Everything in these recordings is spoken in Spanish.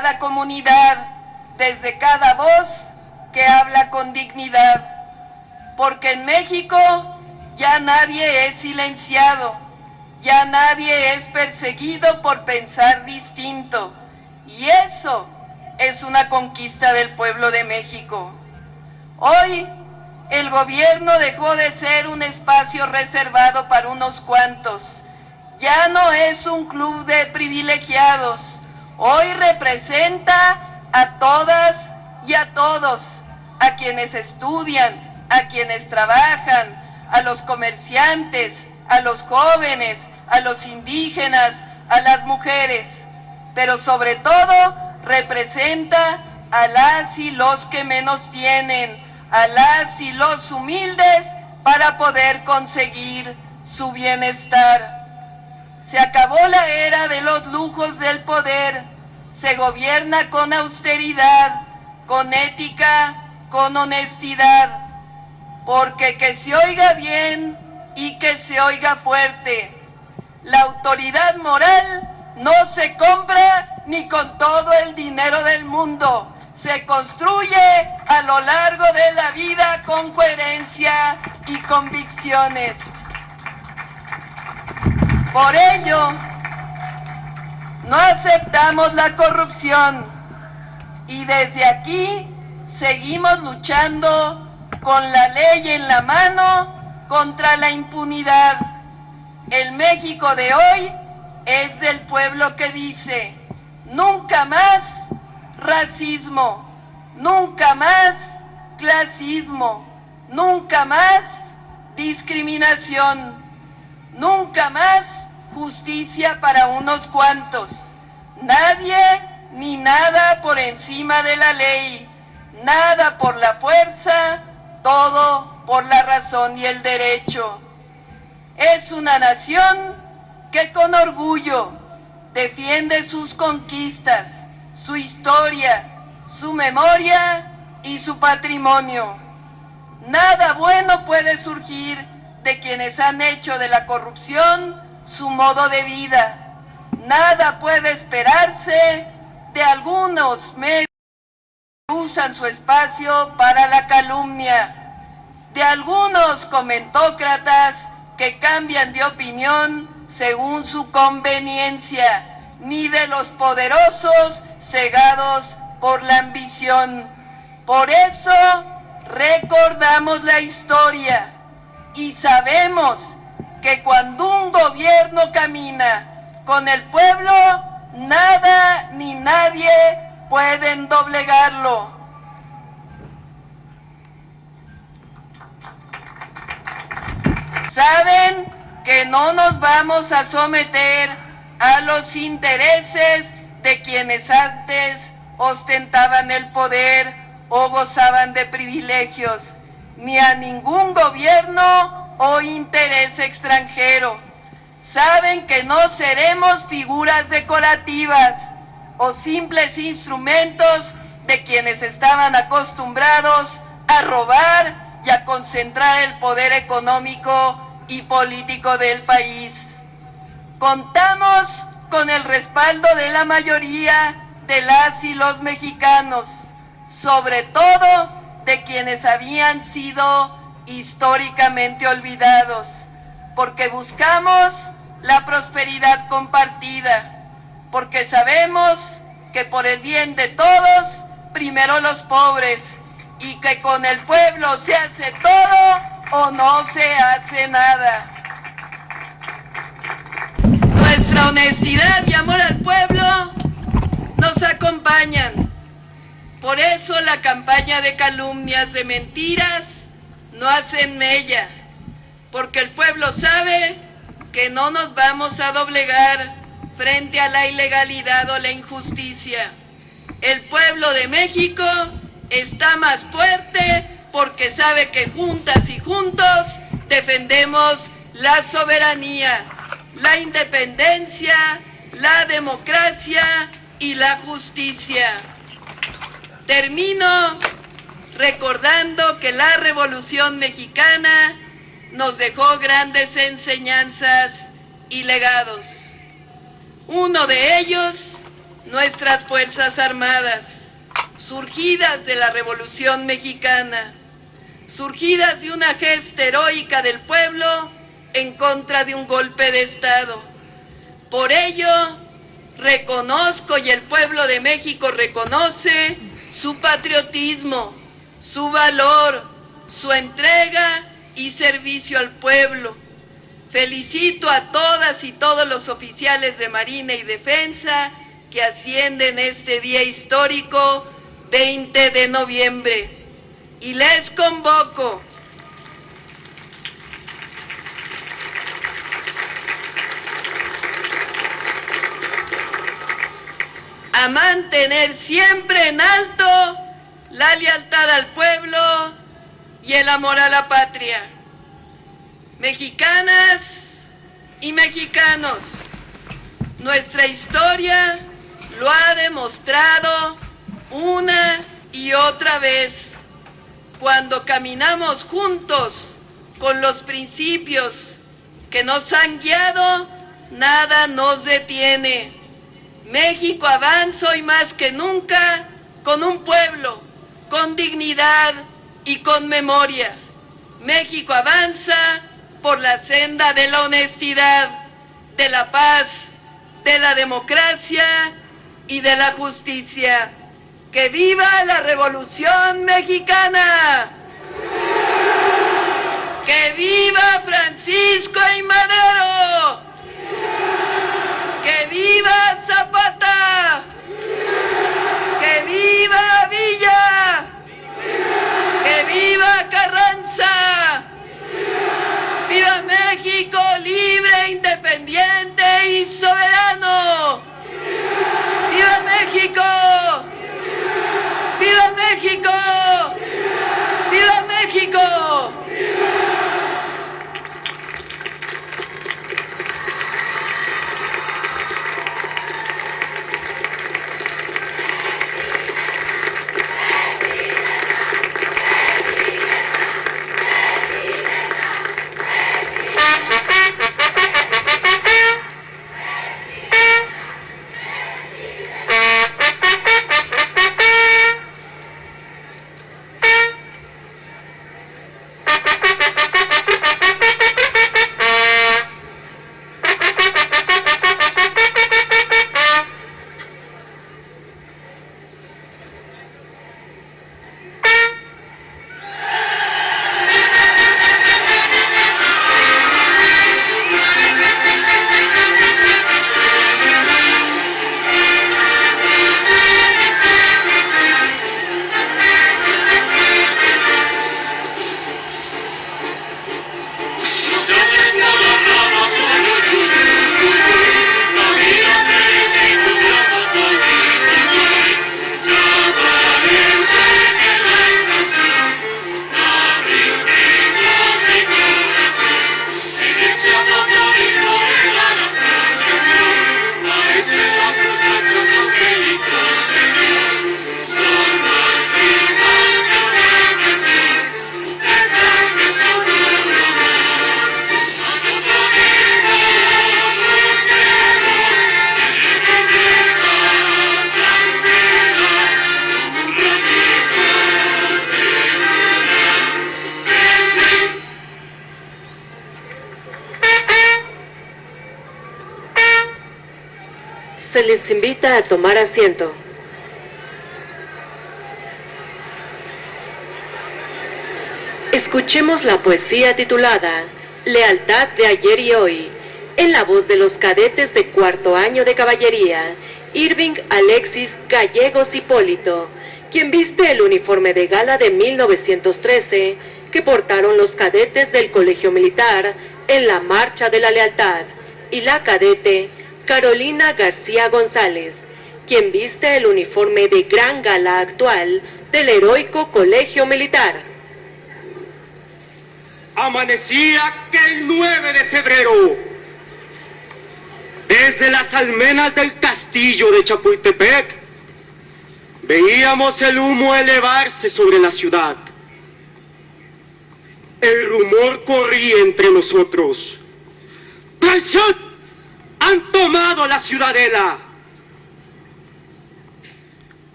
cada comunidad, desde cada voz que habla con dignidad. Porque en México ya nadie es silenciado, ya nadie es perseguido por pensar distinto. Y eso es una conquista del pueblo de México. Hoy el gobierno dejó de ser un espacio reservado para unos cuantos. Ya no es un club de privilegiados. Hoy representa a todas y a todos, a quienes estudian, a quienes trabajan, a los comerciantes, a los jóvenes, a los indígenas, a las mujeres, pero sobre todo representa a las y los que menos tienen, a las y los humildes para poder conseguir su bienestar. Se acabó la era de los lujos del poder, se gobierna con austeridad, con ética, con honestidad, porque que se oiga bien y que se oiga fuerte. La autoridad moral no se compra ni con todo el dinero del mundo, se construye a lo largo de la vida con coherencia y convicciones. Por ello, no aceptamos la corrupción y desde aquí seguimos luchando con la ley en la mano contra la impunidad. El México de hoy es del pueblo que dice: nunca más racismo, nunca más clasismo, nunca más discriminación, nunca más justicia para unos cuantos. Nadie ni nada por encima de la ley, nada por la fuerza, todo por la razón y el derecho. Es una nación que con orgullo defiende sus conquistas, su historia, su memoria y su patrimonio. Nada bueno puede surgir de quienes han hecho de la corrupción su modo de vida. Nada puede esperarse de algunos medios que usan su espacio para la calumnia, de algunos comentócratas que cambian de opinión según su conveniencia, ni de los poderosos cegados por la ambición. Por eso recordamos la historia y sabemos que cuando un gobierno camina con el pueblo, nada ni nadie pueden doblegarlo. Saben que no nos vamos a someter a los intereses de quienes antes ostentaban el poder o gozaban de privilegios, ni a ningún gobierno o interés extranjero. Saben que no seremos figuras decorativas o simples instrumentos de quienes estaban acostumbrados a robar y a concentrar el poder económico y político del país. Contamos con el respaldo de la mayoría de las y los mexicanos, sobre todo de quienes habían sido históricamente olvidados, porque buscamos la prosperidad compartida, porque sabemos que por el bien de todos, primero los pobres, y que con el pueblo se hace todo o no se hace nada. Nuestra honestidad y amor al pueblo nos acompañan. Por eso la campaña de calumnias, de mentiras, no hacen mella, porque el pueblo sabe que no nos vamos a doblegar frente a la ilegalidad o la injusticia. El pueblo de México está más fuerte porque sabe que juntas y juntos defendemos la soberanía, la independencia, la democracia y la justicia. Termino recordando que la Revolución Mexicana nos dejó grandes enseñanzas y legados. Uno de ellos nuestras Fuerzas Armadas, surgidas de la Revolución Mexicana, surgidas de una gesta heroica del pueblo en contra de un golpe de Estado. Por ello, reconozco y el pueblo de México reconoce su patriotismo, su valor, su entrega y servicio al pueblo. Felicito a todas y todos los oficiales de Marina y Defensa que ascienden este día histórico 20 de noviembre y les convoco a mantener siempre en alto la lealtad al pueblo y el amor a la patria. Mexicanas y mexicanos, nuestra historia lo ha demostrado una y otra vez. Cuando caminamos juntos con los principios que nos han guiado, nada nos detiene. México avanza hoy más que nunca con un pueblo, con dignidad y con memoria. México avanza por la senda de la honestidad, de la paz, de la democracia y de la justicia. ¡Que viva la Revolución Mexicana! ¡Que viva Francisco I. Madero! ¡Que viva Zapata! ¡Que viva Villa! ¡Que viva Carranza! ¡Viva México libre, independiente y soberano! ¡Viva México! ¡Viva México! ¡Viva México! Se les invita a tomar asiento. Escuchemos la poesía titulada Lealtad de ayer y hoy, en la voz de los cadetes de cuarto año de caballería, Irving Alexis Gallegos Hipólito, quien viste el uniforme de gala de 1913 que portaron los cadetes del Colegio Militar en la Marcha de la Lealtad, y la cadete Carolina García González, quien viste el uniforme de gran gala actual del heroico Colegio Militar. Amanecía aquel 9 de febrero. Desde las almenas del castillo de Chapultepec, veíamos el humo elevarse sobre la ciudad. El rumor corría entre nosotros. ¡Traición! ¡Han tomado la ciudadela!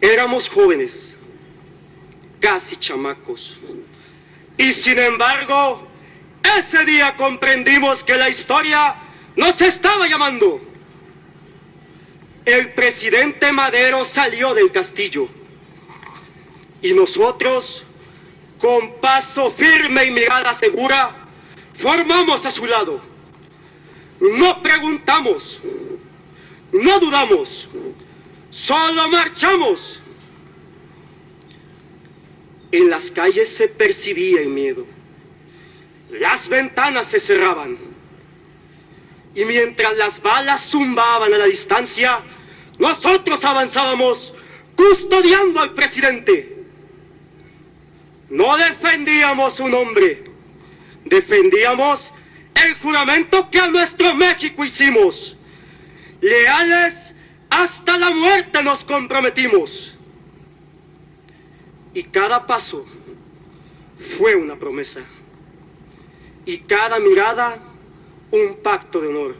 Éramos jóvenes, casi chamacos, y sin embargo, ese día comprendimos que la historia nos estaba llamando. El presidente Madero salió del castillo y nosotros, con paso firme y mirada segura, formamos a su lado. No preguntamos, no dudamos, solo marchamos. En las calles se percibía el miedo. Las ventanas se cerraban. Y mientras las balas zumbaban a la distancia, nosotros avanzábamos custodiando al presidente. No defendíamos un hombre, defendíamos el juramento que a nuestro México hicimos. Leales hasta la muerte nos comprometimos. Y cada paso fue una promesa. Y cada mirada un pacto de honor.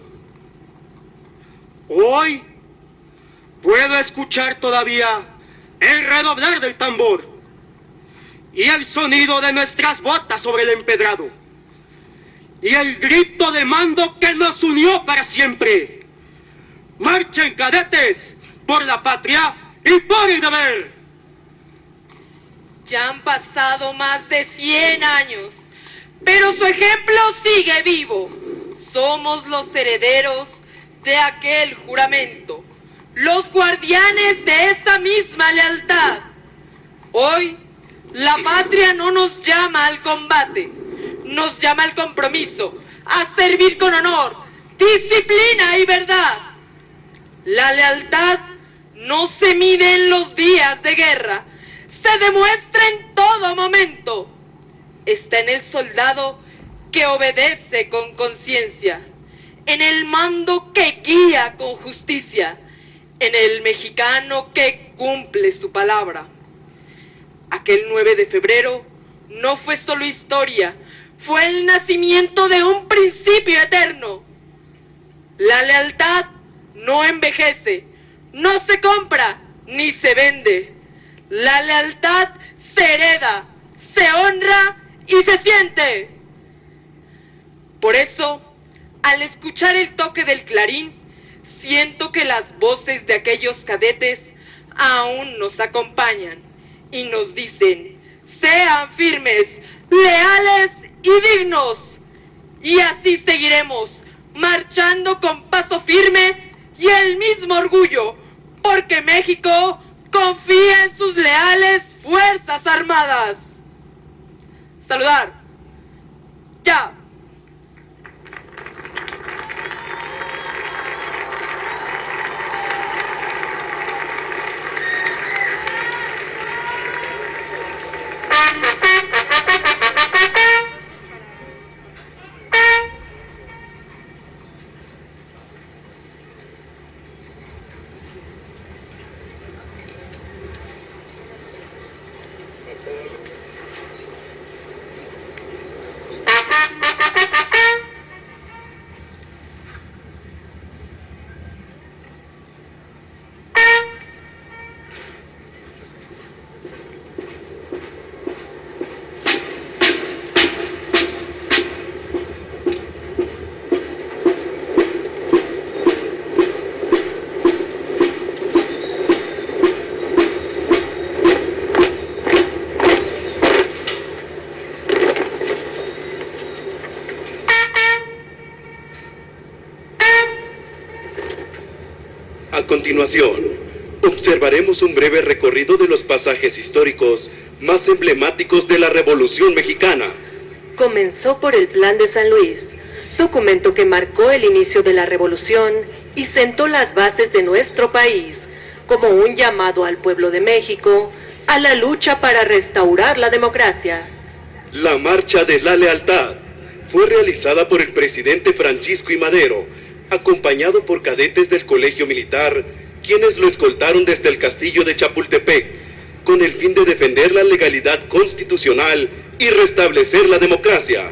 Hoy puedo escuchar todavía el redoblar del tambor y el sonido de nuestras botas sobre el empedrado y el grito de mando que nos unió para siempre. Marchen, cadetes, por la patria y por el deber. Ya han pasado más de 100 años, pero su ejemplo sigue vivo. Somos los herederos de aquel juramento, los guardianes de esa misma lealtad. Hoy, la patria no nos llama al combate, nos llama al compromiso, a servir con honor, disciplina y verdad. La lealtad no se mide en los días de guerra, se demuestra en todo momento. Está en el soldado que obedece con conciencia, en el mando que guía con justicia, en el mexicano que cumple su palabra. Aquel 9 de febrero no fue solo historia, fue el nacimiento de un principio eterno. La lealtad no envejece, no se compra ni se vende. La lealtad se hereda, se honra y se siente. Por eso, al escuchar el toque del clarín, siento que las voces de aquellos cadetes aún nos acompañan y nos dicen: sean firmes, leales y dignos. Y así seguiremos, marchando con paso firme y el mismo orgullo, porque México confía en sus leales Fuerzas Armadas. Saludar. Ya. A continuación, observaremos un breve recorrido de los pasajes históricos más emblemáticos de la Revolución Mexicana. Comenzó por el Plan de San Luis, documento que marcó el inicio de la revolución y sentó las bases de nuestro país, como un llamado al pueblo de México a la lucha para restaurar la democracia. La Marcha de la Lealtad fue realizada por el presidente Francisco I. Madero, acompañado por cadetes del Colegio Militar, quienes lo escoltaron desde el castillo de Chapultepec, con el fin de defender la legalidad constitucional y restablecer la democracia.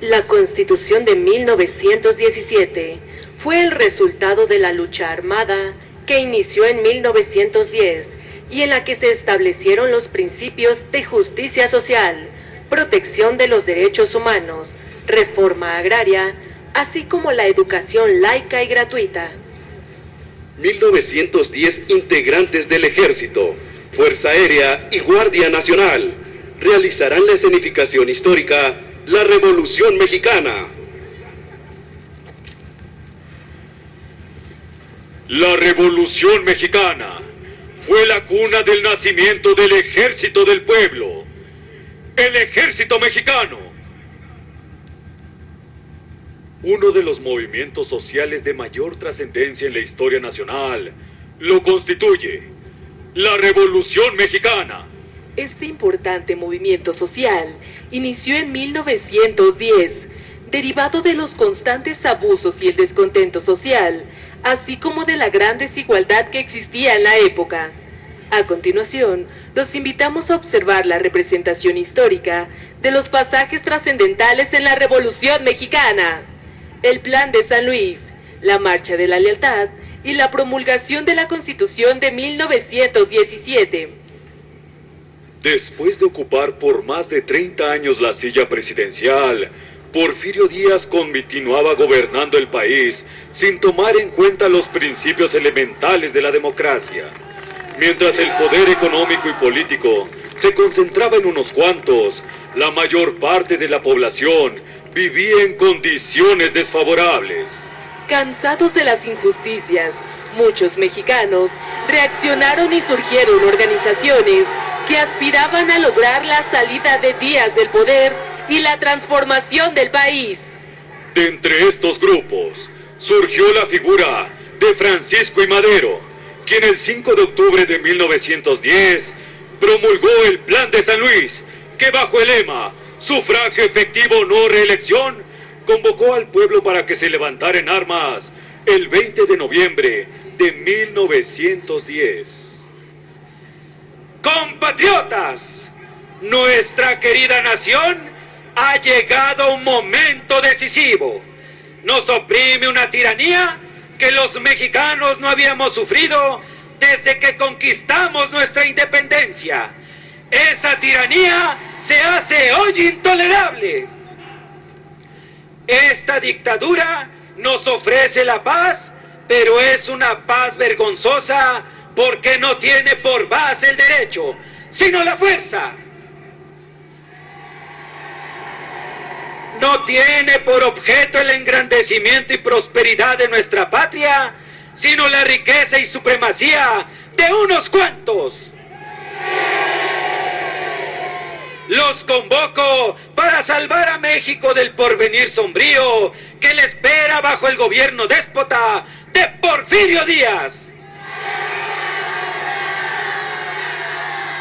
La Constitución de 1917 fue el resultado de la lucha armada que inició en 1910 y en la que se establecieron los principios de justicia social, protección de los derechos humanos, reforma agraria, así como la educación laica y gratuita. 1910 integrantes del Ejército, Fuerza Aérea y Guardia Nacional realizarán la escenificación histórica La Revolución Mexicana. La Revolución Mexicana fue la cuna del nacimiento del Ejército del Pueblo, el Ejército Mexicano. Uno de los movimientos sociales de mayor trascendencia en la historia nacional lo constituye la Revolución Mexicana. Este importante movimiento social inició en 1910, derivado de los constantes abusos y el descontento social, así como de la gran desigualdad que existía en la época. A continuación, los invitamos a observar la representación histórica de los pasajes trascendentales en la Revolución Mexicana: el Plan de San Luis, la Marcha de la Lealtad y la promulgación de la Constitución de 1917. Después de ocupar por más de 30 años la silla presidencial, Porfirio Díaz continuaba gobernando el país sin tomar en cuenta los principios elementales de la democracia. Mientras el poder económico y político se concentraba en unos cuantos, la mayor parte de la población vivía en condiciones desfavorables. Cansados de las injusticias, muchos mexicanos reaccionaron y surgieron organizaciones que aspiraban a lograr la salida de Díaz del poder y la transformación del país. De entre estos grupos surgió la figura de Francisco I. Madero, quien el 5 de octubre de 1910 promulgó el Plan de San Luis, que bajo el lema "Sufragio efectivo, no reelección", convocó al pueblo para que se levantara en armas el 20 de noviembre de 1910. Compatriotas, nuestra querida nación ha llegado un momento decisivo. Nos oprime una tiranía que los mexicanos no habíamos sufrido desde que conquistamos nuestra independencia. Esa tiranía se hace hoy intolerable. Esta dictadura nos ofrece la paz, pero es una paz vergonzosa porque no tiene por base el derecho, sino la fuerza. No tiene por objeto el engrandecimiento y prosperidad de nuestra patria, sino la riqueza y supremacía de unos cuantos. Los convoco para salvar a México del porvenir sombrío que le espera bajo el gobierno déspota de Porfirio Díaz.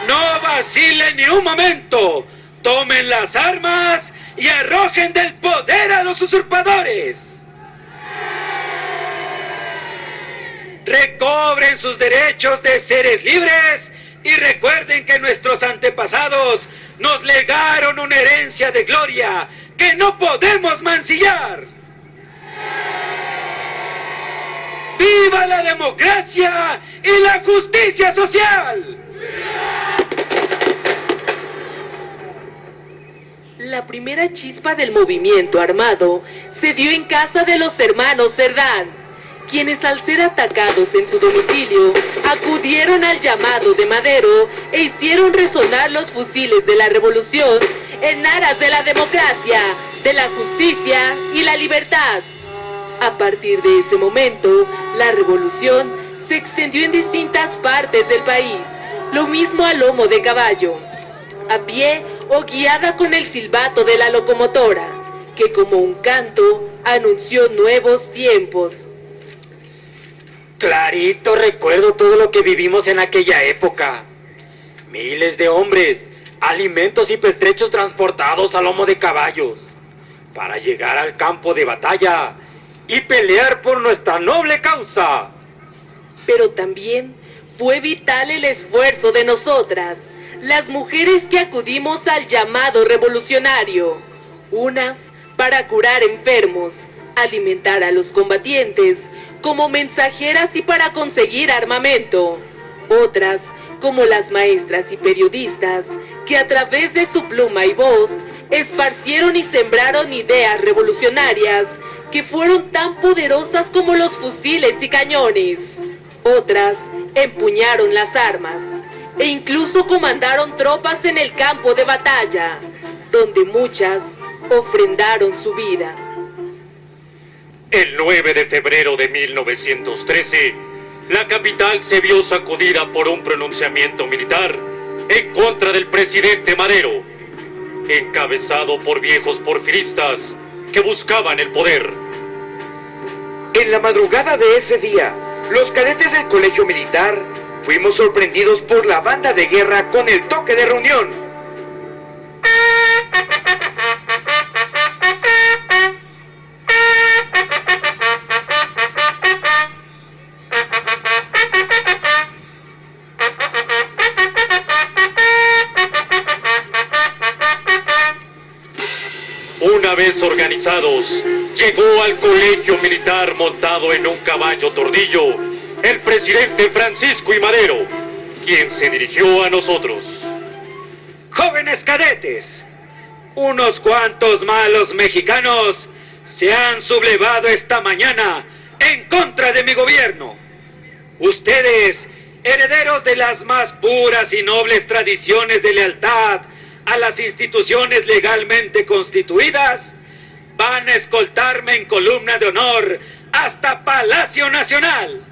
No vacilen ni un momento, tomen las armas y arrojen del poder a los usurpadores. Recobren sus derechos de seres libres y recuerden que nuestros antepasados nos legaron una herencia de gloria que no podemos mancillar. ¡Viva la democracia y la justicia social! La primera chispa del movimiento armado se dio en casa de los hermanos Cerdán, quienes al ser atacados en su domicilio, acudieron al llamado de Madero e hicieron resonar los fusiles de la revolución en aras de la democracia, de la justicia y la libertad. A partir de ese momento, la revolución se extendió en distintas partes del país, lo mismo a lomo de caballo, a pie o guiada con el silbato de la locomotora, que como un canto anunció nuevos tiempos. Clarito recuerdo todo lo que vivimos en aquella época. Miles de hombres, alimentos y pertrechos transportados a lomo de caballos, para llegar al campo de batalla y pelear por nuestra noble causa. Pero también fue vital el esfuerzo de nosotras, las mujeres que acudimos al llamado revolucionario, unas para curar enfermos, alimentar a los combatientes, como mensajeras y para conseguir armamento, otras como las maestras y periodistas que a través de su pluma y voz esparcieron y sembraron ideas revolucionarias que fueron tan poderosas como los fusiles y cañones. Otras empuñaron las armas e incluso comandaron tropas en el campo de batalla, donde muchas ofrendaron su vida. El 9 de febrero de 1913, la capital se vio sacudida por un pronunciamiento militar en contra del presidente Madero, encabezado por viejos porfiristas que buscaban el poder. En la madrugada de ese día, los cadetes del colegio militar fuimos sorprendidos por la banda de guerra con el toque de reunión. Una vez organizados, llegó al colegio militar montado en un caballo tordillo el presidente Francisco I. Madero, quien se dirigió a nosotros. Jóvenes cadetes, unos cuantos malos mexicanos se han sublevado esta mañana en contra de mi gobierno. Ustedes, herederos de las más puras y nobles tradiciones de lealtad a las instituciones legalmente constituidas, van a escoltarme en columna de honor hasta Palacio Nacional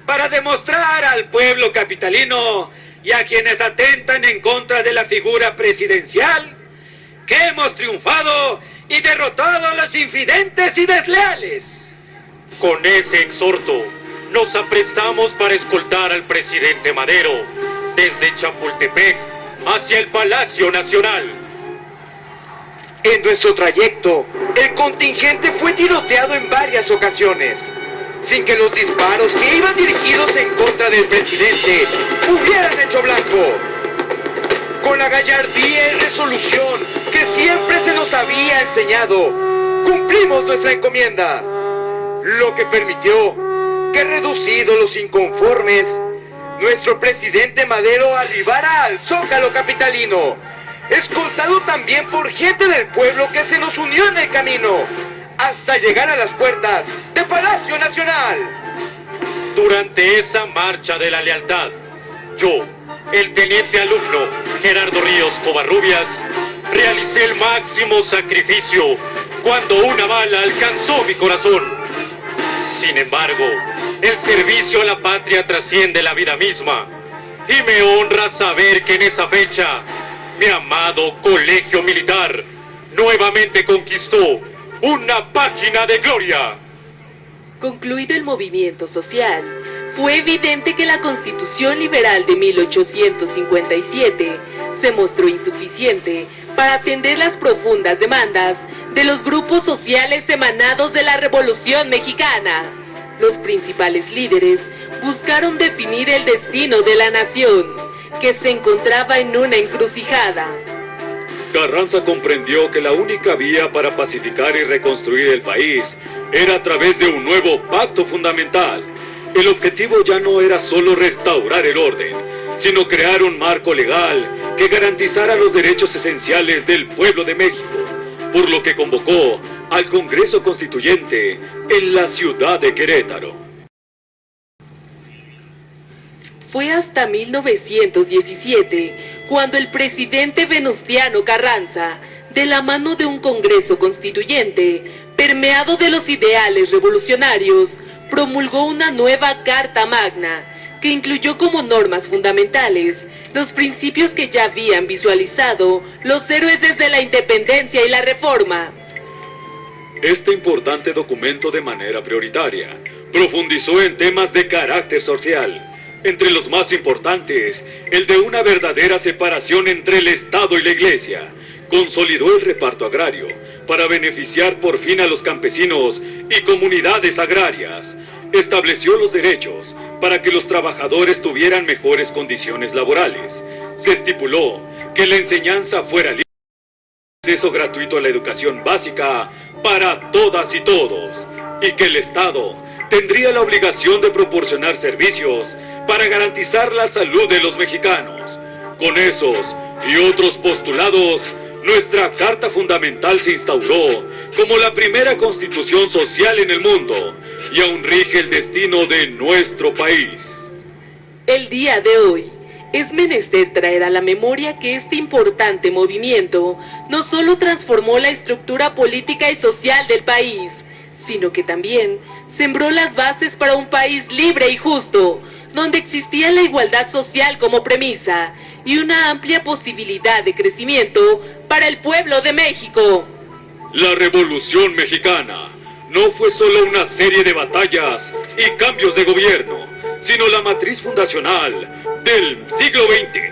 para demostrar al pueblo capitalino y a quienes atentan en contra de la figura presidencial que hemos triunfado y derrotado a los infidentes y desleales. Con ese exhorto, nos aprestamos para escoltar al presidente Madero desde Chapultepec hacia el Palacio Nacional. En nuestro trayecto, el contingente fue tiroteado en varias ocasiones, sin que los disparos que iban dirigidos en contra del presidente hubieran hecho blanco. Con la gallardía y resolución que siempre se nos había enseñado, cumplimos nuestra encomienda, lo que permitió que, reducidos los inconformes, nuestro presidente Madero arribara al Zócalo capitalino, escoltado también por gente del pueblo que se nos unió en el camino, hasta llegar a las puertas de Palacio Nacional. Durante esa marcha de la lealtad, yo, el teniente alumno Gerardo Ríos Covarrubias, realicé el máximo sacrificio cuando una bala alcanzó mi corazón. Sin embargo, el servicio a la patria trasciende la vida misma, y me honra saber que en esa fecha, mi amado colegio militar nuevamente conquistó una página de gloria. Concluido el movimiento social, fue evidente que la Constitución Liberal de 1857 se mostró insuficiente para atender las profundas demandas de los grupos sociales emanados de la Revolución Mexicana. Los principales líderes buscaron definir el destino de la nación, que se encontraba en una encrucijada. Carranza comprendió que la única vía para pacificar y reconstruir el país era a través de un nuevo pacto fundamental. El objetivo ya no era solo restaurar el orden, sino crear un marco legal que garantizara los derechos esenciales del pueblo de México, por lo que convocó al Congreso Constituyente en la ciudad de Querétaro. Fue hasta 1917 cuando el presidente Venustiano Carranza, de la mano de un Congreso Constituyente, permeado de los ideales revolucionarios, promulgó una nueva Carta Magna, que incluyó como normas fundamentales los principios que ya habían visualizado los héroes desde la independencia y la reforma. Este importante documento, de manera prioritaria, profundizó en temas de carácter social. Entre los más importantes, el de una verdadera separación entre el Estado y la Iglesia. Consolidó el reparto agrario para beneficiar por fin a los campesinos y comunidades agrarias. Estableció los derechos para que los trabajadores tuvieran mejores condiciones laborales. Se estipuló que la enseñanza fuera libre, acceso gratuito a la educación básica para todas y todos, y que el Estado tendría la obligación de proporcionar servicios para garantizar la salud de los mexicanos. Con esos y otros postulados, nuestra Carta Fundamental se instauró como la primera constitución social en el mundo y aún rige el destino de nuestro país. El día de hoy es menester traer a la memoria que este importante movimiento no solo transformó la estructura política y social del país, sino que también sembró las bases para un país libre y justo, donde existía la igualdad social como premisa y una amplia posibilidad de crecimiento para el pueblo de México. La Revolución Mexicana no fue solo una serie de batallas y cambios de gobierno, sino la matriz fundacional del siglo XX.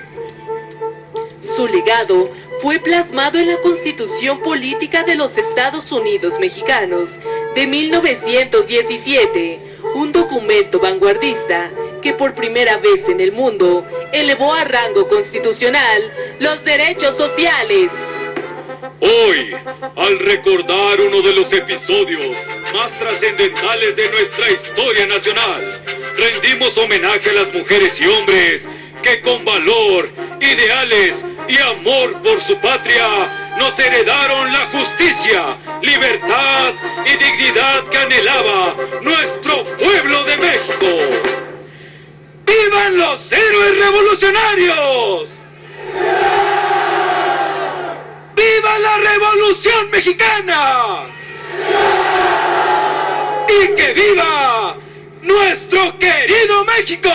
Su legado fue plasmado en la Constitución Política de los Estados Unidos Mexicanos de 1917, un documento vanguardista que por primera vez en el mundo elevó a rango constitucional los derechos sociales. Hoy, al recordar uno de los episodios más trascendentales de nuestra historia nacional, rendimos homenaje a las mujeres y hombres que con valor, ideales y amor por su patria nos heredaron la justicia, libertad y dignidad que anhelaba nuestro pueblo de México. ¡Vivan los héroes revolucionarios! ¡Viva la Revolución Mexicana! ¡Y que viva nuestro querido México!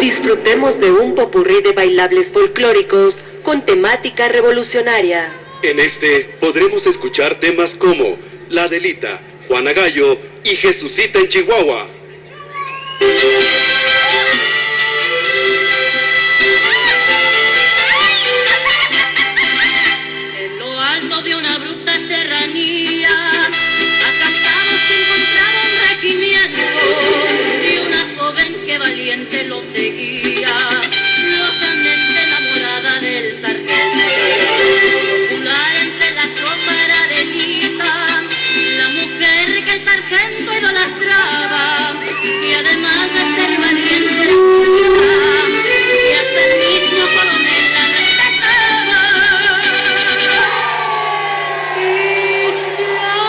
Disfrutemos de un popurrí de bailables folclóricos con temática revolucionaria. En este podremos escuchar temas como La Adelita, Juana Gallo y Jesucita en Chihuahua. En lo alto de una bruta serranía, acampados encontraron un regimiento y una joven que valiente lo seguía, locamente enamorada del sargento. Popular entre la tropa era Adelita, la mujer que el sargento idolatraba, y además de ser valiente era pura, y hasta el mismo coronel la respetaba. Y sabía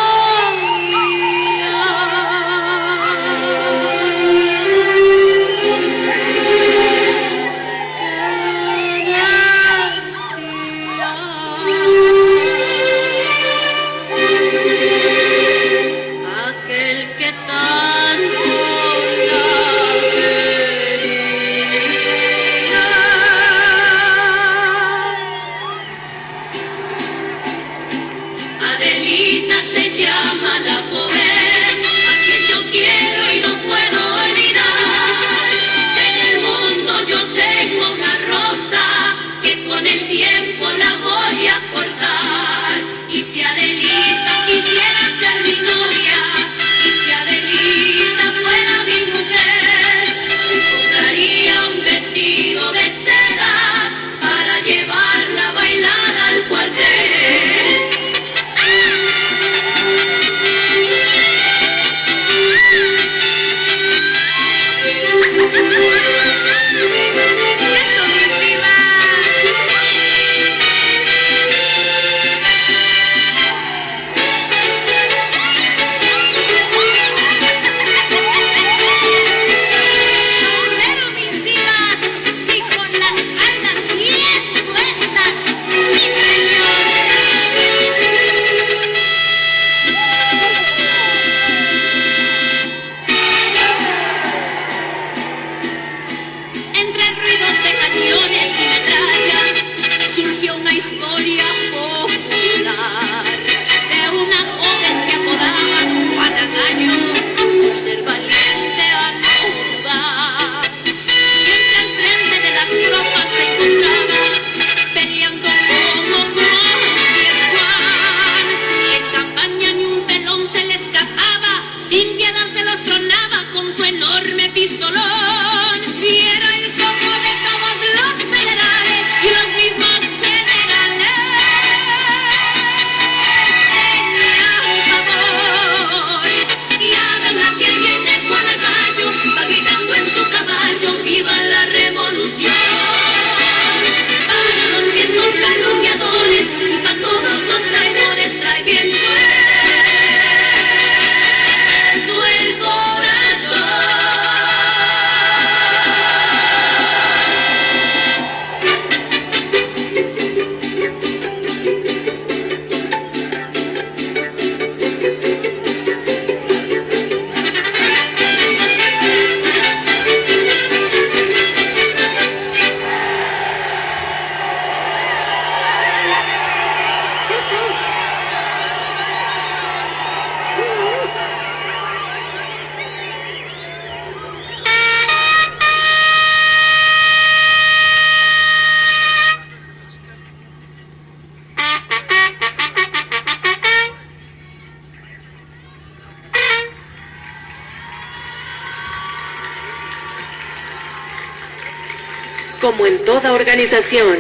Como en toda organización,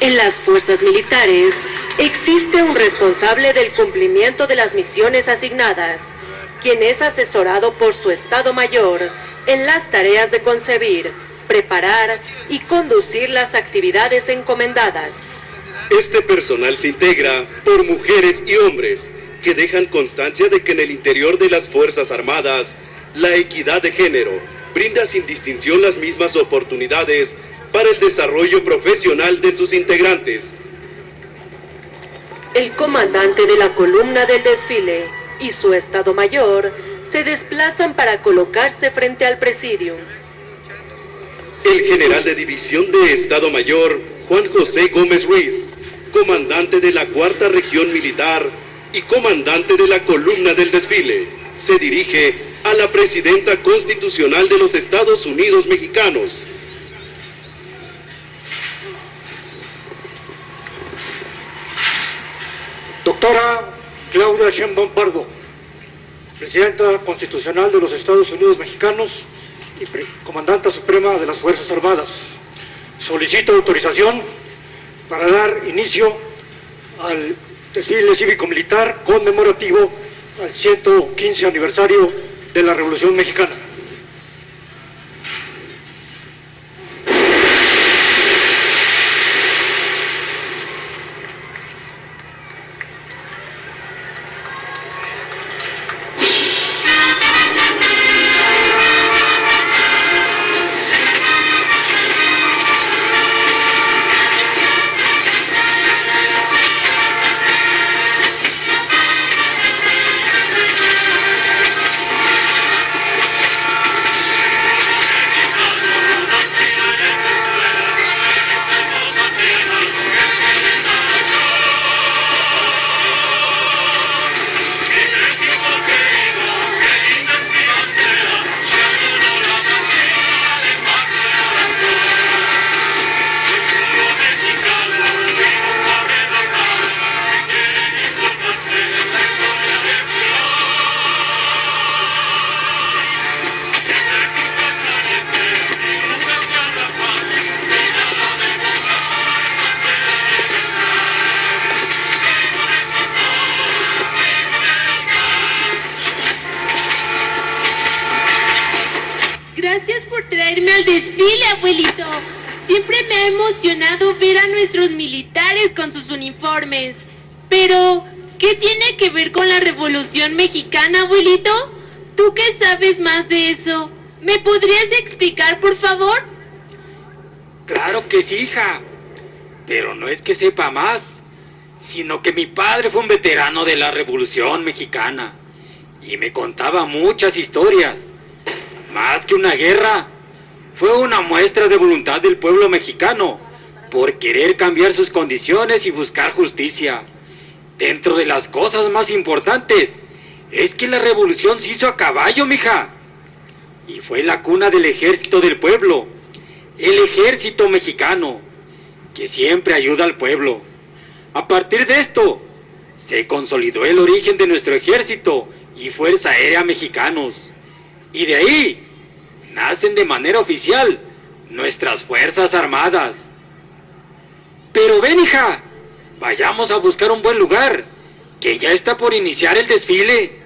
en las fuerzas militares existe un responsable del cumplimiento de las misiones asignadas, quien es asesorado por su Estado Mayor en las tareas de concebir, preparar y conducir las actividades encomendadas. Este personal se integra por mujeres y hombres que dejan constancia de que en el interior de las Fuerzas Armadas, la equidad de género brinda sin distinción las mismas oportunidades para el desarrollo profesional de sus integrantes. El comandante de la columna del desfile y su Estado Mayor se desplazan para colocarse frente al presidium. El general de división de Estado Mayor, Juan José Gómez Ruiz, comandante de la Cuarta Región Militar y comandante de la columna del desfile, se dirige a la presidenta constitucional de los Estados Unidos Mexicanos. Doctora Claudia Sheinbaum Pardo, presidenta constitucional de los Estados Unidos Mexicanos y comandanta suprema de las Fuerzas Armadas, solicito autorización para dar inicio al desfile cívico-militar conmemorativo al 115 aniversario de la Revolución Mexicana. Gracias por traerme al desfile, abuelito. Siempre me ha emocionado ver a nuestros militares con sus uniformes. Pero, ¿qué tiene que ver con la Revolución Mexicana, abuelito? ¿Tú qué sabes más de eso? ¿Me podrías explicar, por favor? Claro que sí, hija. Pero no es que sepa más, sino que mi padre fue un veterano de la Revolución Mexicana y me contaba muchas historias. Más que una guerra, fue una muestra de voluntad del pueblo mexicano por querer cambiar sus condiciones y buscar justicia. Dentro de las cosas más importantes es que la revolución se hizo a caballo, mija. Y fue la cuna del ejército del pueblo, el ejército mexicano, que siempre ayuda al pueblo. A partir de esto, se consolidó el origen de nuestro ejército y Fuerza Aérea Mexicanos. Y de ahí nacen de manera oficial nuestras Fuerzas Armadas. Pero ven, hija, vayamos a buscar un buen lugar, que ya está por iniciar el desfile.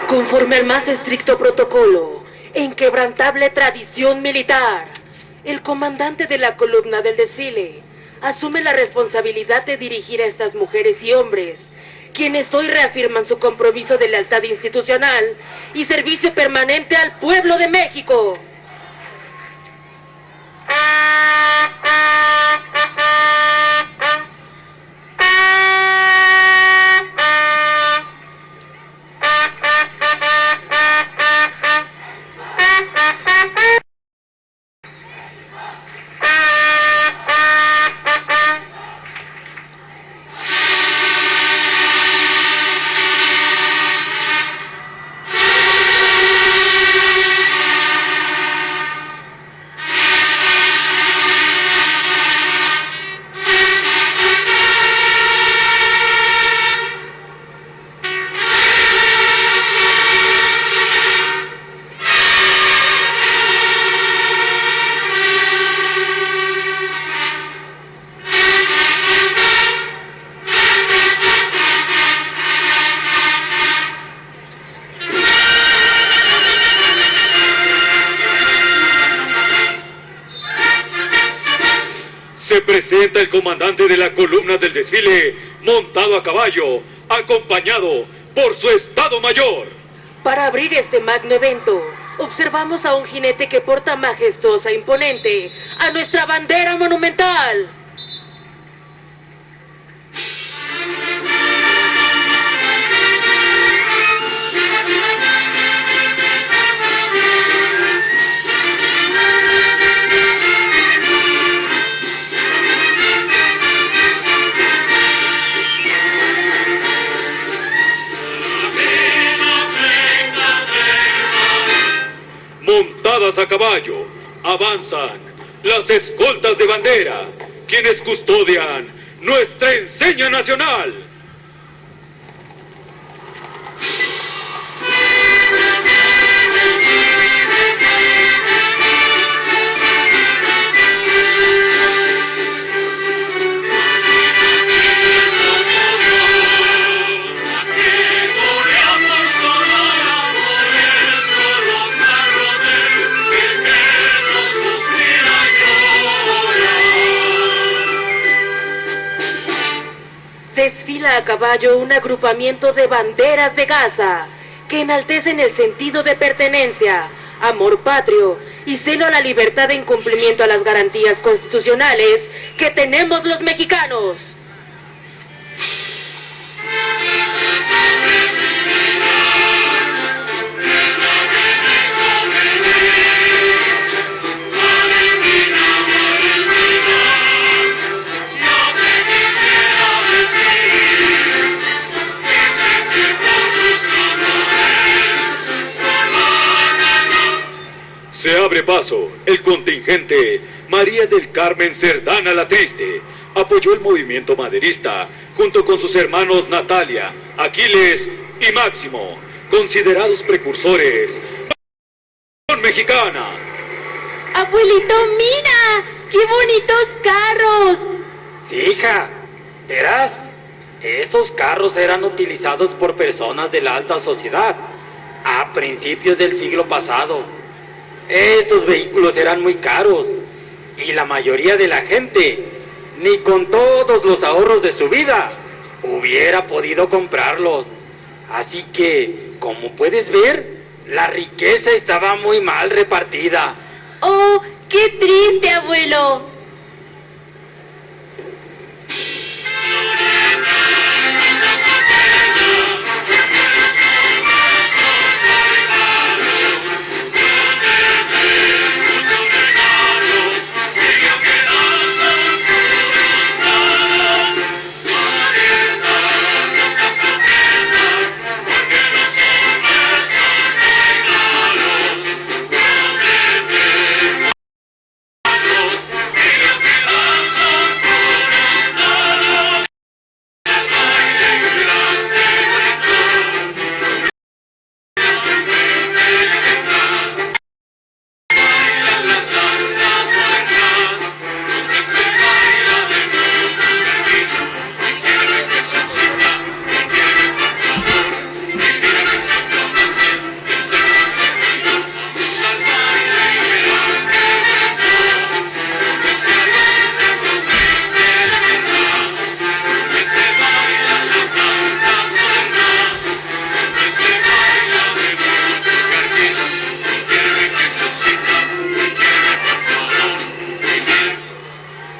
Conforme al más estricto protocolo e inquebrantable tradición militar, el comandante de la columna del desfile asume la responsabilidad de dirigir a estas mujeres y hombres, quienes hoy reafirman su compromiso de lealtad institucional y servicio permanente al pueblo de México. se presenta el comandante de la columna del desfile, montado a caballo, acompañado por su Estado Mayor. Para abrir este magno evento, observamos a un jinete que porta majestuosa e imponente a nuestra bandera monumental. Montadas a caballo, avanzan las escoltas de bandera, quienes custodian nuestra enseña nacional. Desfila a caballo un agrupamiento de banderas de Gaza que enaltecen el sentido de pertenencia, amor patrio y celo a la libertad en cumplimiento a las garantías constitucionales que tenemos los mexicanos. Se abre paso el contingente María del Carmen Cerdana la Triste. Apoyó el movimiento maderista junto con sus hermanos Natalia, Aquiles y Máximo, considerados precursores de la Revolución Mexicana. Abuelito, mira, qué bonitos carros. Sí, hija, verás, esos carros eran utilizados por personas de la alta sociedad a principios del siglo pasado. Estos vehículos eran muy caros y la mayoría de la gente, ni con todos los ahorros de su vida, hubiera podido comprarlos. Así que, como puedes ver, la riqueza estaba muy mal repartida. Oh, qué triste, abuelo.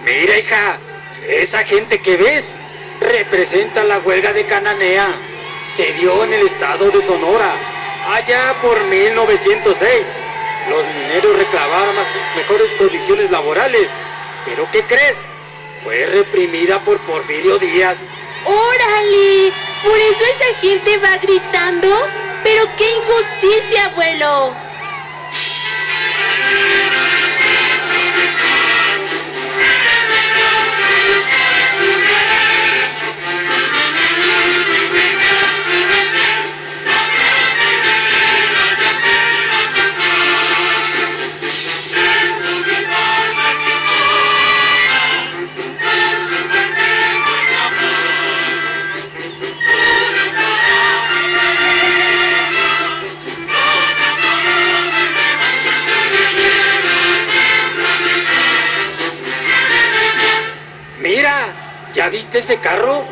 Mira, hija, esa gente que ves representa la huelga de Cananea. Se dio en el estado de Sonora, allá por 1906. Los mineros reclamaban mejores condiciones laborales. ¿Pero qué crees? Fue reprimida por Porfirio Díaz. ¡Órale! ¿Por eso esa gente va gritando? ¡Pero qué injusticia, abuelo! ¿Ya viste ese carro?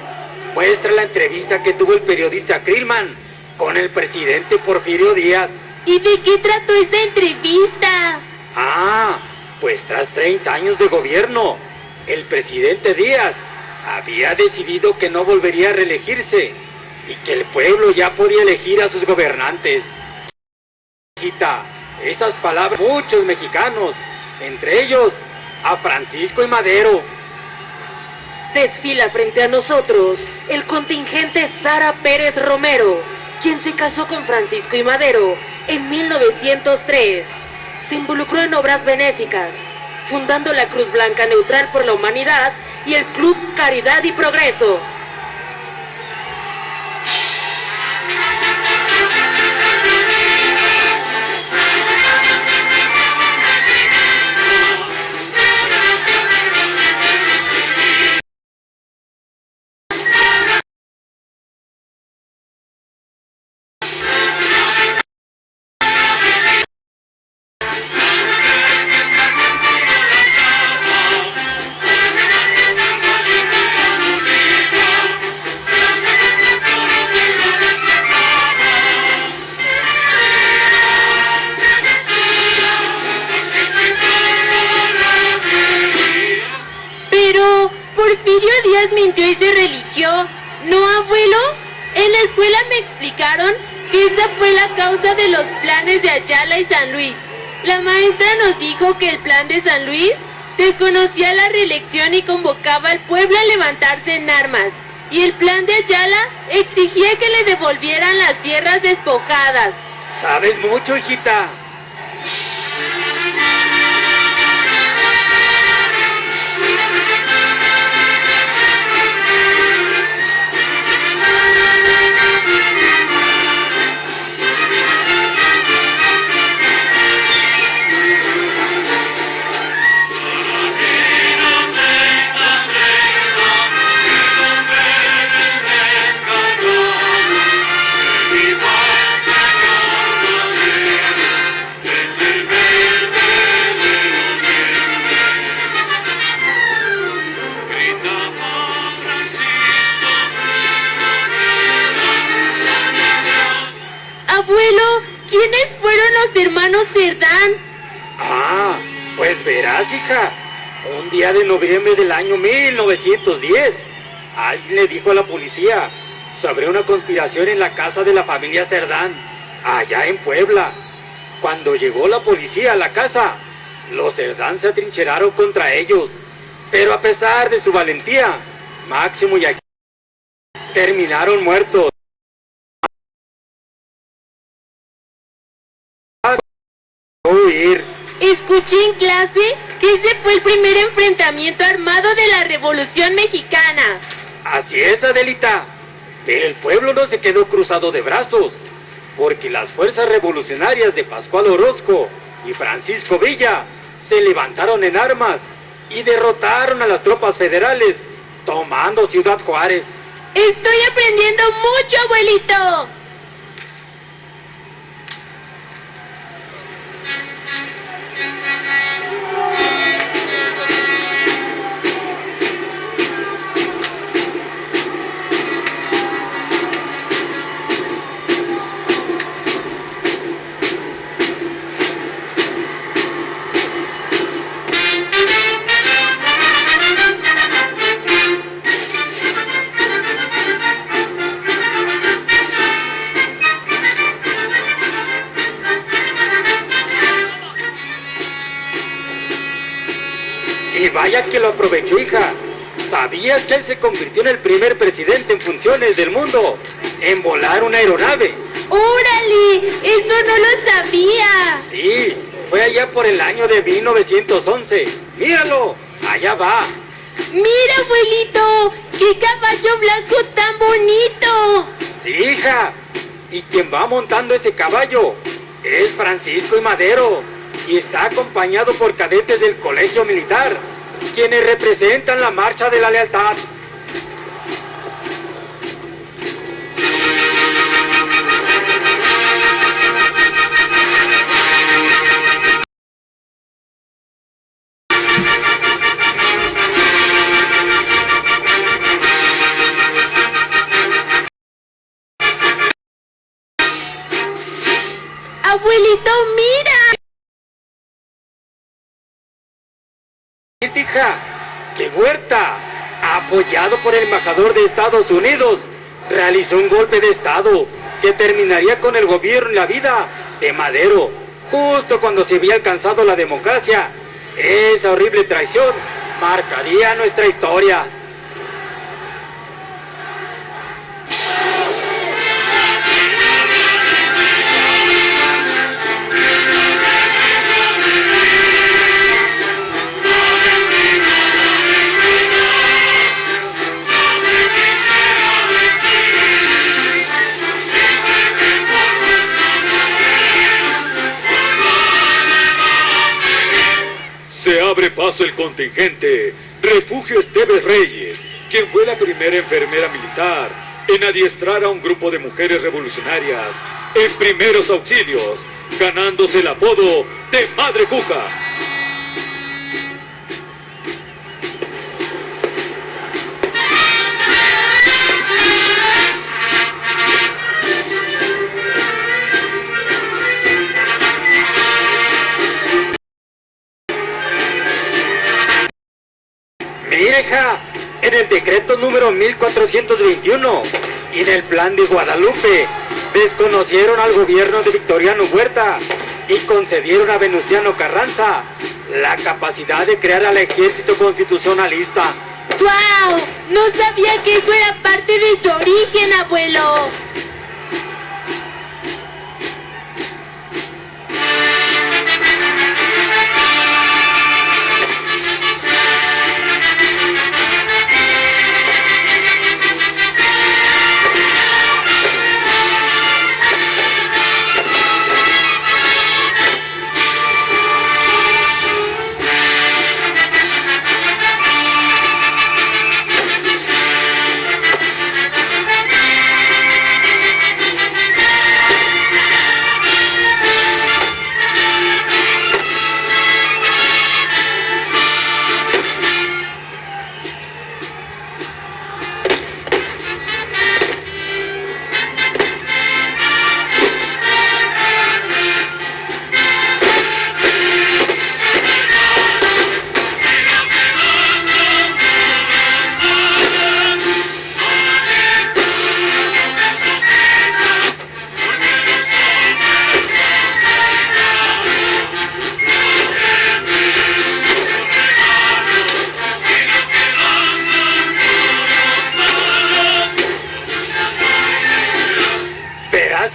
Muestra la entrevista que tuvo el periodista Krillman con el presidente Porfirio Díaz. ¿Y de qué trató esa entrevista? Ah, pues tras 30 años de gobierno, el presidente Díaz había decidido que no volvería a reelegirse y que el pueblo ya podía elegir a sus gobernantes. Hijita, esas palabras muchos mexicanos, entre ellos a Francisco y Madero. Desfila frente a nosotros el contingente Sara Pérez Romero, quien se casó con Francisco y Madero en 1903. Se involucró en obras benéficas, fundando la Cruz Blanca Neutral por la Humanidad y el Club Caridad y Progreso. Pero Porfirio Díaz mintió y se religió, ¿no, abuelo? En la escuela me explicaron que esa fue la causa de los planes de Ayala y San Luis. La maestra nos dijo que el plan de San Luis desconocía la reelección y convocaba al pueblo a levantarse en armas. Y el plan de Ayala exigía que le devolvieran las tierras despojadas. ¿Sabes mucho, hijita? Abuelo, ¿quiénes fueron los hermanos Cerdán? Ah, pues verás, hija. Un día de noviembre del año 1910, alguien le dijo a la policía sobre una conspiración en la casa de la familia Cerdán, allá en Puebla. Cuando llegó la policía a la casa, los Cerdán se atrincheraron contra ellos. Pero a pesar de su valentía, Máximo y Aguirre terminaron muertos. Huir. Escuché en clase que ese fue el primer enfrentamiento armado de la Revolución Mexicana. Así es, Adelita. Pero el pueblo no se quedó cruzado de brazos, porque las fuerzas revolucionarias de Pascual Orozco y Francisco Villa se levantaron en armas y derrotaron a las tropas federales, tomando Ciudad Juárez. Estoy aprendiendo mucho, abuelito. Y vaya que lo aprovechó, hija. ¿Sabías que él se convirtió en el primer presidente en funciones del mundo en volar una aeronave? ¡Órale! ¡Eso no lo sabía! Sí, fue allá por el año de 1911. ¡Míralo! Allá va. ¡Mira, abuelito! ¡Qué caballo blanco tan bonito! Sí, hija. Y quien va montando ese caballo es Francisco y Madero. Y está acompañado por cadetes del Colegio Militar, quienes representan la Marcha de la Lealtad. abuelito, mira. Hija, que Huerta, apoyado por el embajador de Estados Unidos, realizó un golpe de Estado que terminaría con el gobierno y la vida de Madero, justo cuando se había alcanzado la democracia. Esa horrible traición marcaría nuestra historia. Se abre paso el contingente Refugio Esteves Reyes, quien fue la primera enfermera militar en adiestrar a un grupo de mujeres revolucionarias en primeros auxilios, ganándose el apodo de Madre Cuca. Mira, hija, en el decreto número 1421 y en el plan de Guadalupe desconocieron al gobierno de Victoriano Huerta y concedieron a Venustiano Carranza la capacidad de crear al ejército constitucionalista. ¡Guau! No sabía que eso era parte de su origen, abuelo.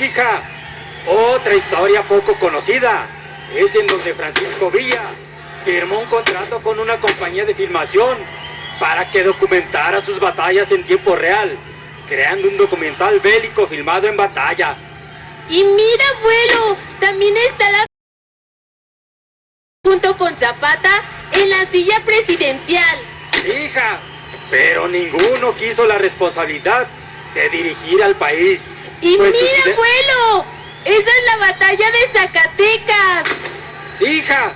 Hija, otra historia poco conocida es en donde Francisco Villa firmó un contrato con una compañía de filmación para que documentara sus batallas en tiempo real, creando un documental bélico filmado en batalla. Y mira, abuelo, también está la junto con Zapata en la silla presidencial. Sí, hija, pero ninguno quiso la responsabilidad de dirigir al país. Y pues mira, abuelo, esa es la batalla de Zacatecas. Sí, hija,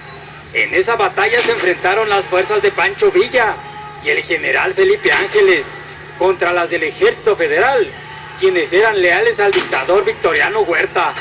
en esa batalla se enfrentaron las fuerzas de Pancho Villa y el general Felipe Ángeles contra las del Ejército Federal, quienes eran leales al dictador Victoriano Huerta.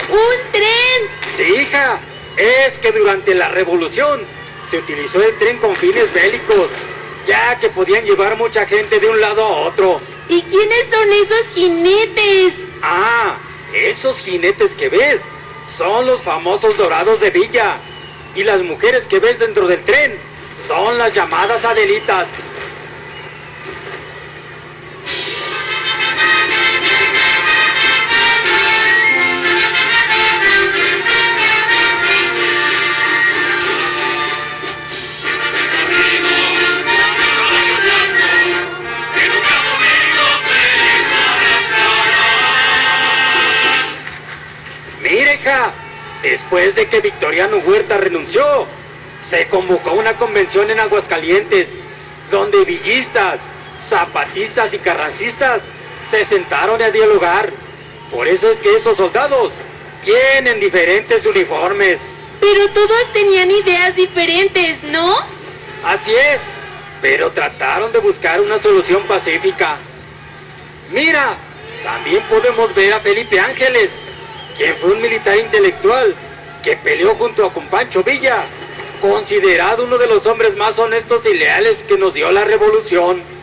¡Un tren! Sí, hija, es que durante la revolución se utilizó el tren con fines bélicos, ya que podían llevar mucha gente de un lado a otro. ¿Y quiénes son esos jinetes? Ah, esos jinetes que ves son los famosos dorados de Villa, y las mujeres que ves dentro del tren son las llamadas Adelitas. Después de que Victoriano Huerta renunció, se convocó una convención en Aguascalientes, donde villistas, zapatistas y carrancistas se sentaron a dialogar. Por eso es que esos soldados tienen diferentes uniformes. Pero todos tenían ideas diferentes, ¿no? Así es, pero trataron de buscar una solución pacífica. Mira, también podemos ver a Felipe Ángeles, quien fue un militar intelectual que peleó junto con Pancho Villa, considerado uno de los hombres más honestos y leales que nos dio la revolución.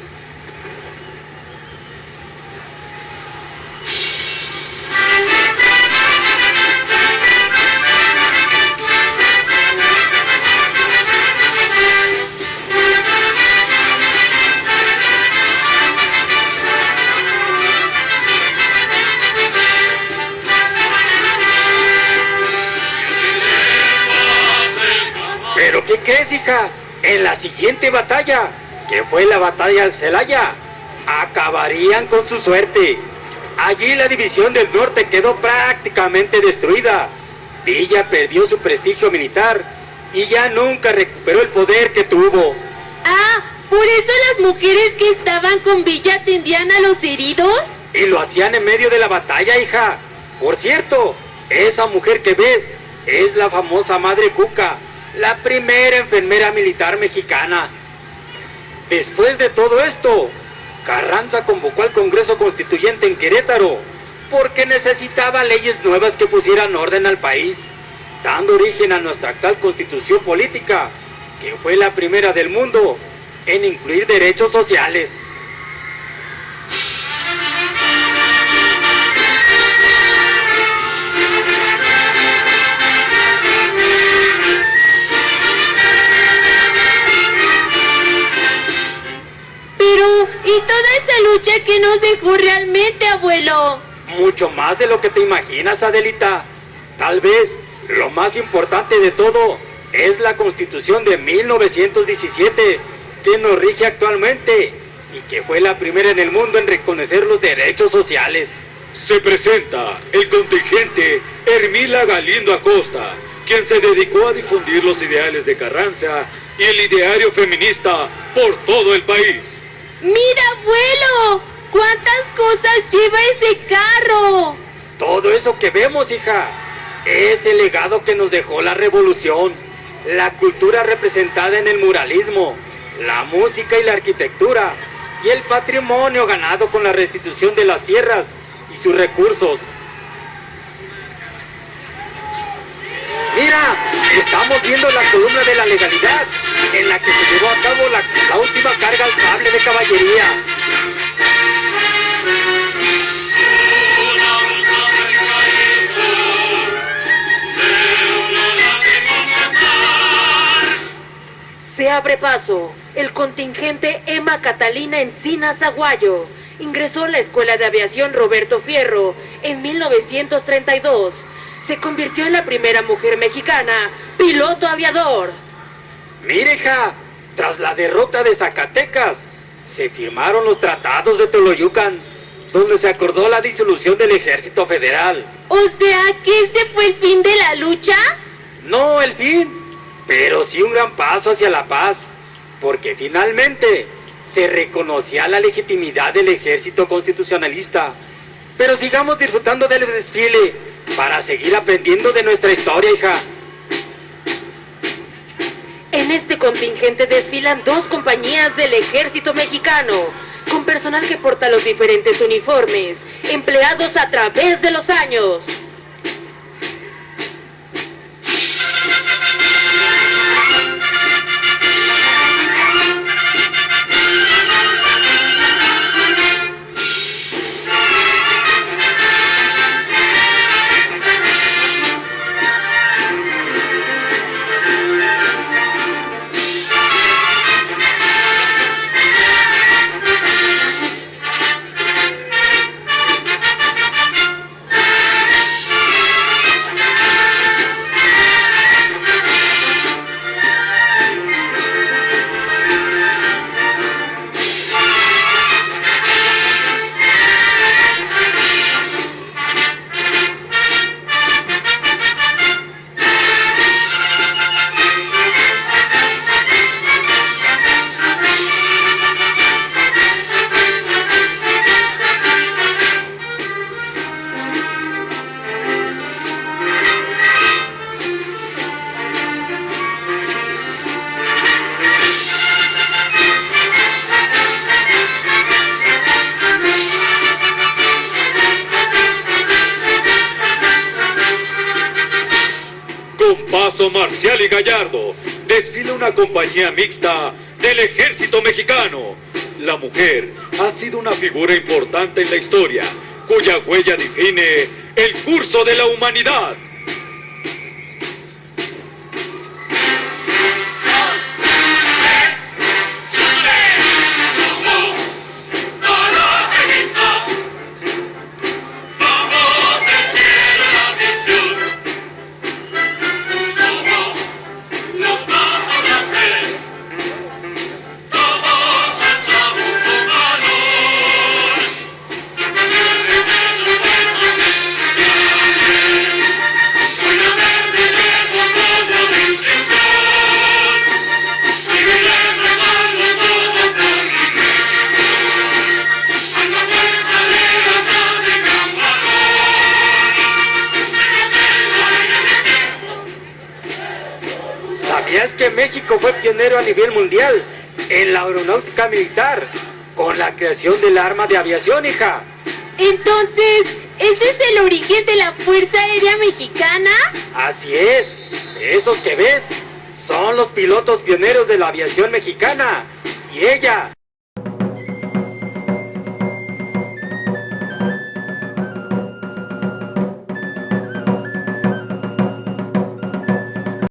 ¿Pero qué crees, hija? En la siguiente batalla, que fue la batalla de Celaya, acabarían con su suerte. Allí la división del norte quedó prácticamente destruida. Villa perdió su prestigio militar y ya nunca recuperó el poder que tuvo. Ah, ¿por eso las mujeres que estaban con Villa atendían a los heridos? Y lo hacían en medio de la batalla, hija. Por cierto, esa mujer que ves es la famosa Madre Cuca, la primera enfermera militar mexicana. Después de todo esto, Carranza convocó al Congreso Constituyente en Querétaro porque necesitaba leyes nuevas que pusieran orden al país, dando origen a nuestra actual Constitución Política, que fue la primera del mundo en incluir derechos sociales. Pero, ¿y toda esa lucha que nos dejó realmente, abuelo? Mucho más de lo que te imaginas, Adelita. Tal vez lo más importante de todo es la Constitución de 1917, que nos rige actualmente y que fue la primera en el mundo en reconocer los derechos sociales. Se presenta el contingente Hermila Galindo Acosta, quien se dedicó a difundir los ideales de Carranza y el ideario feminista por todo el país. ¡Mira, abuelo! ¿Cuántas cosas lleva ese carro? Todo eso que vemos, hija, es el legado que nos dejó la revolución, la cultura representada en el muralismo, la música y la arquitectura, y el patrimonio ganado con la restitución de las tierras y sus recursos. Mira, estamos viendo la columna de la legalidad, en la que se llevó a cabo la última carga al sable de caballería. Se abre paso. El contingente Emma Catalina Encinas Aguayo ingresó a la Escuela de Aviación Roberto Fierro en 1932. Se convirtió en la primera mujer mexicana piloto aviador. Mire, hija, tras la derrota de Zacatecas, se firmaron los tratados de Toloyucan, donde se acordó la disolución del Ejército Federal. O sea, ¿que ese fue el fin de la lucha? No el fin, pero sí un gran paso hacia la paz, porque finalmente se reconocía la legitimidad del ejército constitucionalista. Pero sigamos disfrutando del desfile para seguir aprendiendo de nuestra historia, hija. En este contingente desfilan 2 compañías del ejército mexicano, con personal que porta los diferentes uniformes, empleados a través de los años. paso marcial y gallardo, desfila una compañía mixta del ejército mexicano. La mujer ha sido una figura importante en la historia, cuya huella define el curso de la humanidad. ¿Sabías que México fue pionero a nivel mundial en la aeronáutica militar con la creación del arma de aviación, hija? Entonces, ¿ese es el origen de la Fuerza Aérea Mexicana? Así es, esos que ves son los pilotos pioneros de la aviación mexicana y ella